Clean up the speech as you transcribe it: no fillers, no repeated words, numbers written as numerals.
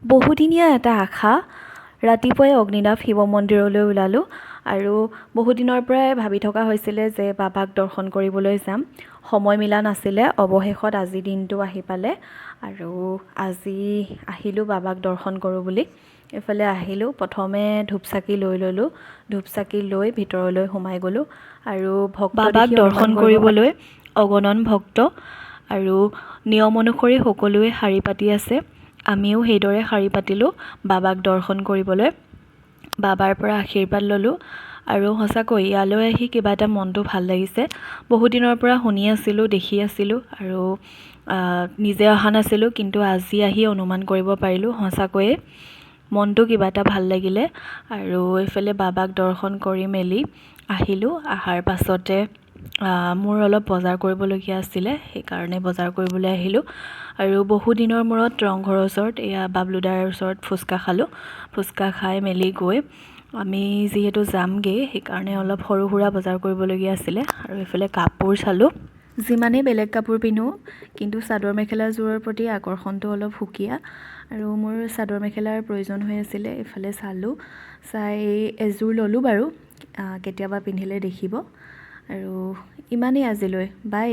বহুদিনীয়া এটা আশা। ৰাতিপুৱাই অগ্নিনাভ শিৱ মন্দিৰলৈ ওলালোঁ আৰু বহুদিনৰ পৰাই ভাবি থকা হৈছিলে যে বাবাক দৰ্শন কৰিবলৈ যাম। সময় মিলা নাছিলে, অৱশেষত আজি দিনটো আহি পালে আৰু আজি আহিলোঁ বাবাক দৰ্শন কৰোঁ বুলি। এইফালে আহিলোঁ, প্ৰথমে ধূপ চাকি লৈ ল'লোঁ। ধূপ চাকি লৈ ভিতৰলৈ সোমাই গ'লোঁ আৰু বাবাক দৰ্শন কৰিবলৈ অগণন ভক্ত আৰু নিয়ম অনুসৰি সকলোৱে শাৰী পাতি আছে। আমিও সেইদৰে শাৰী পাতিলোঁ বাবাক দৰ্শন কৰিবলৈ। বাবাৰ পৰা আশীৰ্বাদ ল'লোঁ আৰু সঁচাকৈ ইয়ালৈ আহি কিবা এটা মনটো ভাল লাগিছে। বহুদিনৰ পৰা শুনি আছিলোঁ, দেখি আছিলোঁ আৰু নিজে অহা নাছিলোঁ, কিন্তু আজি আহি অনুমান কৰিব পাৰিলোঁ সঁচাকৈয়ে মনটো কিবা এটা ভাল লাগিলে। আৰু এইফালে বাবাক দৰ্শন কৰি মেলি আহিলোঁ। অহাৰ পাছতে মোৰ অলপ বজাৰ কৰিবলগীয়া আছিলে, সেইকাৰণে বজাৰ কৰিবলৈ আহিলোঁ আৰু বহুদিনৰ মূৰত ৰংঘৰৰ ওচৰত এয়া বাবলুদাৰ ওচৰত ফুচকা খালোঁ। ফুচকা খাই মেলি গৈ আমি যিহেতু যামগৈ, সেইকাৰণে অলপ সৰু সুৰা বজাৰ কৰিবলগীয়া আছিলে আৰু এইফালে কাপোৰ চালোঁ। যিমানেই বেলেগ কাপোৰ পিন্ধো, কিন্তু চাদৰ মেখেলাযোৰৰ প্ৰতি আকৰ্ষণটো অলপ সুকীয়া আৰু মোৰ চাদৰ মেখেলাৰ প্ৰয়োজন হৈ আছিলে। এইফালে চালোঁ, চাই এযোৰ ল'লোঁ বাৰু, কেতিয়াবা পিন্ধিলে দেখিব। আৰু ইমানেই আজিলৈ, বাই।